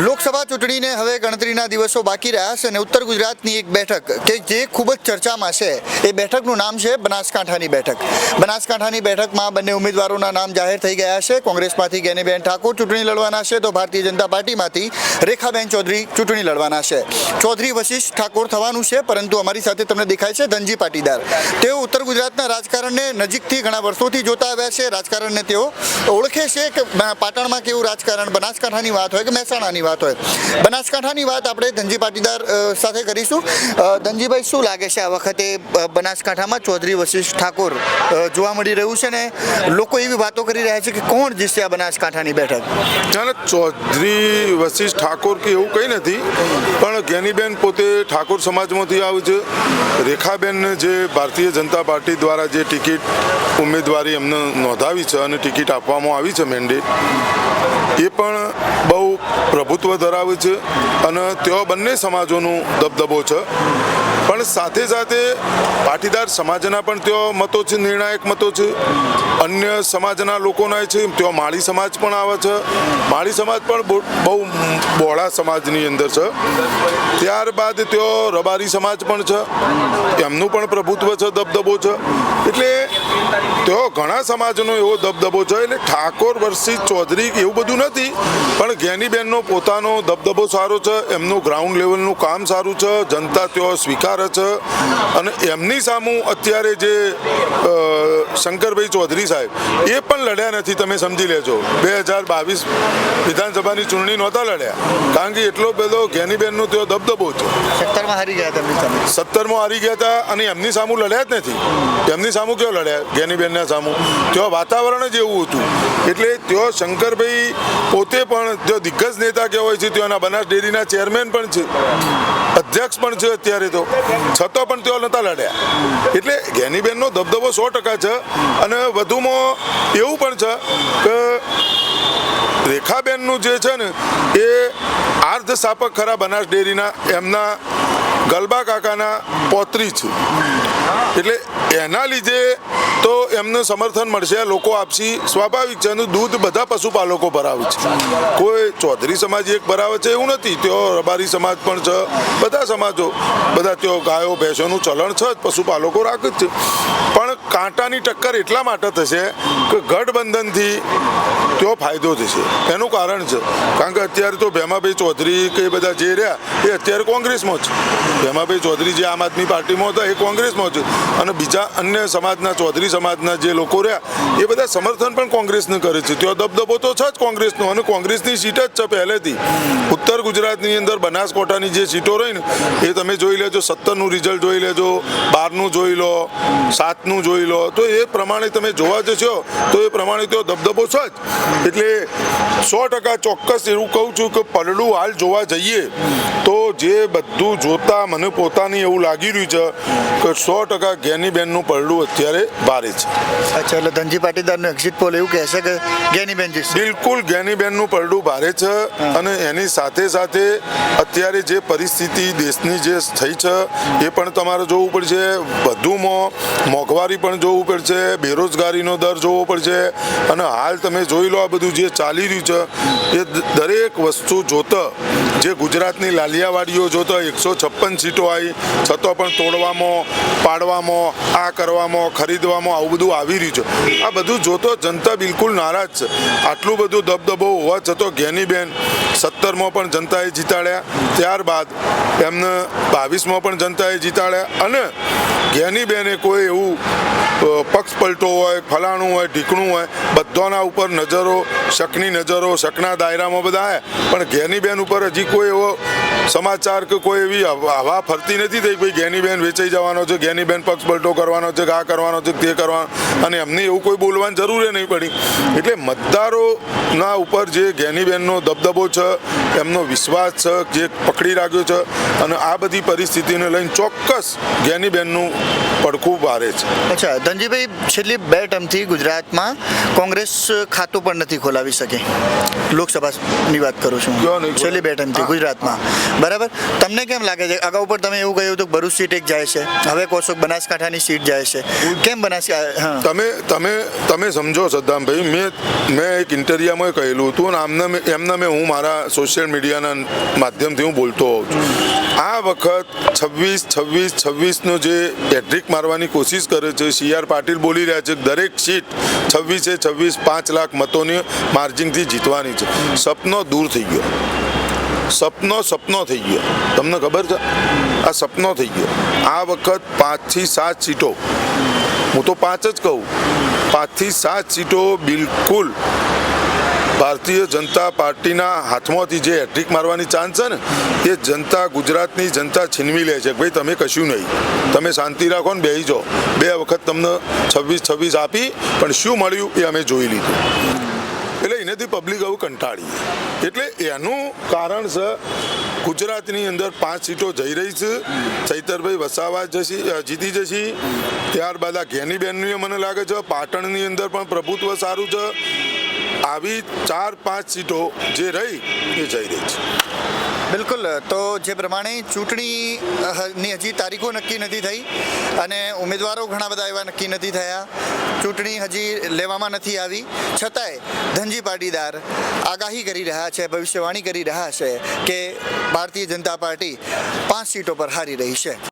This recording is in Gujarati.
લોકસભા ચૂંટણીને હવે ગણતરીના દિવસો બાકી રહ્યા છે અને ઉત્તર ગુજરાતની એક બેઠક કે જે ખૂબ જ ચર્ચામાં છે એ બેઠકનું નામ છે બનાસકાંઠાની બેઠક. બનાસકાંઠાની બેઠકમાં બંને ઉમેદવારોના નામ જાહેર થઈ ગયા છે. કોંગ્રેસમાંથી જ્ઞાનીબેન ઠાકોર ચૂંટણી લડવાના છે તો ભારતીય જનતા પાર્ટીમાંથી રેખાબેન ચૌધરી ચૂંટણી લડવાના છે. ચૌધરી વશિષ્ઠ ઠાકોર થવાનું છે, પરંતુ અમારી સાથે તમને દેખાય છે ધનજી પાટીદાર. તેઓ ઉત્તર ગુજરાતના રાજકારણને નજીકથી ઘણા વર્ષોથી જોતા આવ્યા છે. રાજકારણને તેઓ ઓળખે છે કે પાટણમાં કેવું રાજકારણ, બનાસકાંઠાની વાત હોય કે મહેસાણાની વાત હોય. બનાસકાંઠાની વાત આપણે ધનજી પાટીદાર સાથે કરીશું. ધનજીભાઈ, શું લાગે છે આ વખતે બનાસકાંઠામાં ચૌધરી વશિષ્ઠ ઠાકોર જોવા મળી રહ્યું છે ને લોકો એવી વાતો કરી રહ્યા છે કે કોણ જીતશે આ બનાસકાંઠાની બેઠક? ચૌધરી વશિષ્ઠ ઠાકોર કે એવું કંઈ નથી, પણ જ્ઞાનીબેન પોતે ઠાકોર સમાજમાંથી આવે છે. રેખાબેન જે ભારતીય જનતા પાર્ટી દ્વારા જે ટિકિટ ઉમેદવારી એમને નોંધાવી છે અને ટિકિટ આપવામાં આવી છે મેન્ડેટ, એ પણ બહુ પ્રભુત્વ ધરાવે છે અને તેઓ બંને સમાજોનું દબદબો છે. પણ સાથે સાથે પાટીદાર સમાજના પણ તેઓ મતો છે, નિર્ણાયક મતો છે. અન્ય સમાજના લોકોના છે, તેઓ માળી સમાજ પણ આવે છે. માળી સમાજ પણ બહુ બહોળા સમાજની અંદર છે. ત્યારબાદ તેઓ રબારી સમાજ પણ છે, એમનું પણ પ્રભુત્વ છે, દબદબો છે. એટલે તેઓ ઘણા સમાજનો એવો દબદબો છે. એટલે ઠાકોર વર્સિસ ચૌધરી એવું બધું નથી, પણ જ્ઞાનીબેનનો પોતાનો દબદબો સારો છે, એમનું ગ્રાઉન્ડ લેવલનું કામ સારું છે, જનતા તેઓ સ્વીકારે છે. અને એમની સામું અત્યારે જે શંકરભાઈ ચૌધરી સાહેબ એ પણ લડ્યા નથી. તમે સમજી લેજો, 2022 વિધાનસભાની ચૂંટણી નહોતા લડ્યા, કારણ કે એટલો બધો જ્ઞાનીબેનનો તેઓ દબદબો છે. 17માં હારી ગયા હતા. 17માં હારી ગયા હતા અને એમની સામું લડ્યા જ નથી. એમની સામું કેવો લડ્યા? જ્ઞાનીબેનના સામું તેઓ વાતાવરણ જ એવું હતું. એટલે તેઓ શંકરભાઈ પોતે પણ તેઓ દિગ્ગજ નેતા કહેવાય છે. તેઓના બનાસ ડેરીના ચેરમેન પણ છે, અધ્યક્ષ પણ છે અત્યારે તો, છતાં પણ તેઓ નહોતા લડ્યા. એટલે જ્ઞાનીબેનનો દબદબો 100% છે. અને વધુમાં એવું પણ છે કે રેખાબેનનું જે છે ને એ આર્ધ સ્થાપક ખરા બનાસ ડેરીના, એમના ગલબા કાકાના પૌત્રી છે. એટલે એના લીધે તો એમને સમર્થન મળશે, લોકો આપશે, સ્વાભાવિક છે. દૂધ બધા પશુપાલકો ભરાવે છે, કોઈ ચૌધરી સમાજ એક ભરાવે છે એવું નથી. તેઓ રબારી સમાજ પણ છે, બધા સમાજો, બધા તેઓ ગાયો ભેંસોનું ચલણ છે, પશુપાલકો રાખે જ છે. પણ કાંટાની ટક્કર એટલા માટે થશે કે ગઠબંધનથી તેઓ ફાયદો થશે. એનું કારણ છે કારણ કે અત્યારે તો ભેમાભાઈ ચૌધરી કે બધા જે રહ્યા એ અત્યારે કોંગ્રેસમાં છે. ભેમાભાઈ ચૌધરી જે આમ આદમી પાર્ટીમાં હતા એ કોંગ્રેસમાં છે, અને બીજા અન્ય સમાજના ચૌધરી સમાજના જે લોકો રહ્યા એ બધા સમર્થન પણ કોંગ્રેસને કરે છે. તેઓ દબદબો તો છે જ કોંગ્રેસનો, અને કોંગ્રેસની સીટ જ છે પહેલેથી. ઉત્તર ગુજરાતની અંદર બનાસકાંઠાની જે સીટો રહી ને એ તમે જોઈ લેજો, 17નું રિઝલ્ટ જોઈ લેજો, 12નું જોઈ લો, 7નું જોઈ લો, તો એ પ્રમાણે તમે જોવા જશો તો એ પ્રમાણે તેઓ દબદબો છે જ. એટલે 100% ચોક્કસ એવું કહું છું કે પલડું હાલ જોવા જઈએ તો જે બધું જોતા મને પોતાની એવું લાગી રહ્યું છે કે 100% જ્ઞાનીબેનનું પલડું અત્યારે ભારે છે. અચ્છા, એટલે ધનજી પાટીદારનું એક્ઝિટ પોલ એવું કહેશે કે જ્ઞાનીબેન જીતશે? બિલકુલ જ્ઞાનીબેનનું પલડું ભારે છે. અને એની સાથે સાથે અત્યારે જે પરિસ્થિતિ દેશની જે થઈ છે એ પણ તમારે જોવું પડશે. વધુમાં મોંઘવારી પણ જોવું પડશે, બેરોજગારીનો દર જોવો પડશે. અને હાલ તમે જોઈ લો આ બધું જે ચાલી રહ્યું છે એ દરેક વસ્તુ જોતા જે ગુજરાતની લાલિયાવાડીઓ જોતા 156 સીટો આવી છતાં પણ તોડવામાં, પાડવામાં, આ કરવામાં, ખરીદવામાં આવું બધું આવી રહ્યું છે. આ બધું જોતો જનતા બિલકુલ નારાજ છે. આટલું બધું દબદબો હોવા છતાં જ્ઞાનીબેન 17માં પણ જનતાએ જીતાડ્યા, ત્યારબાદ એમને 22માં પણ જનતાએ જીતાડ્યા. અને જ્ઞાનીબેને કોઈ એવું પક્ષ પલટો હોય, ફલાણું હોય, ઢીકણું હોય, બધાના ઉપર નજરો, શકની નજરો, શકના દાયરામાં બધા આવ્યા, પણ જ્ઞાનીબેન ઉપર હજી કોઈ એવો સમાચાર કે કોઈ એવી હવા ફરતી નથી થઈ ભાઈ જ્ઞાનીબેન વેચાઈ જવાનો છે, જ્ઞાનીબેન પક્ષ પલટો કરવાનો છે, આ કરવાનો છે, તે કરવાનો. અને એમને એવું કોઈ બોલવાની જરૂર નહીં પડી. એટલે મતદારોના ઉપર જે જ્ઞાનીબેનનો દબદબો છે, એમનો વિશ્વાસ છે જે પકડી રાખ્યો છે. અને આ બધી પરિસ્થિતિને લઈને ચોક્કસ જ્ઞાનીબેનનું પડખું ભારે છે. અચ્છા ધનજીભાઈ, છેલ્લી 2 ટર્મથી ગુજરાતમાં કોંગ્રેસ ખાતું પણ નથી ખોલાવી શકી. લોકસભાની વાત કરું છું, ક્યાં નહીં? છેલ્લી 2 ટર્મથી ગુજરાતમાં. બરાબર, તમને કેમ લાગે છે? અગાઉ પણ તમે એવું કહ્યું હતું કે ભરૂચ સીટ એક જાય છે, હવે કહો છો બનાસકાંઠાની સીટ જાય છે, કેમ બનાસકાંઠા? તમે સમજો સદ્દામભાઈ, મેં એક ઇન્ટરવ્યુમાં કહેલું હતું અને એમના મેં હું મારા સોશિયલ મીડિયાના માધ્યમથી હું બોલતો હોઉં છું. આ વખત 26 જે હેટ્રિક મારવાની કોશિશ કરે છે, CR પાટીલ બોલી રહ્યા છે દરેક સીટ 26 5 લાખ મતોની માર્જિનથી જીતવાની છે. સપનો દૂર થઈ ગયો, સપનો થઈ ગયો. તમને ખબર છે, આ સપનો થઈ ગયો. આ વખત 5 થી 7 સીટો, હું તો 5 જ કહું, 5 થી 7 સીટો બિલકુલ ભારતીય જનતા પાર્ટીના હાથમાંથી જે હેટ્રિક મારવાની ચાન્સ છે ને, એ જનતા, ગુજરાતની જનતા છીનવી લે છે. ભાઈ તમે કશું નહીં, તમે શાંતિ રાખો ને બેસી જાઓ. 2 વખત તમને 26 આપી, પણ શું મળ્યું એ અમે જોઈ લીધું. એટલે એનાથી પબ્લિક હવે કંટાળી. એટલે એનું કારણ છે ગુજરાતની અંદર 5 સીટો જઈ રહી છે. ચૈતરભાઈ વસાવા જીતી જશે. ત્યારબાદ આ ઘેનીબેનની મને લાગે છે પાટણની અંદર પણ પ્રભુત્વ સારું છે. આવી 4-5 સીટો જે રહી એ જઈ રહી છે. બિલકુલ. તો જે પ્રમાણે ચૂંટણીની હજી તારીખો નક્કી નથી થઈ અને ઉમેદવારો ઘણા બધા એવા નક્કી નથી થયા, ચૂંટણી હજી લેવામાં નથી આવી, છતાંય ધનજી પાટીદાર આગાહી કરી રહ્યા છે, ભવિષ્યવાણી કરી રહ્યા છે કે ભારતીય જનતા પાર્ટી 5 સીટો પર હારી રહી છે.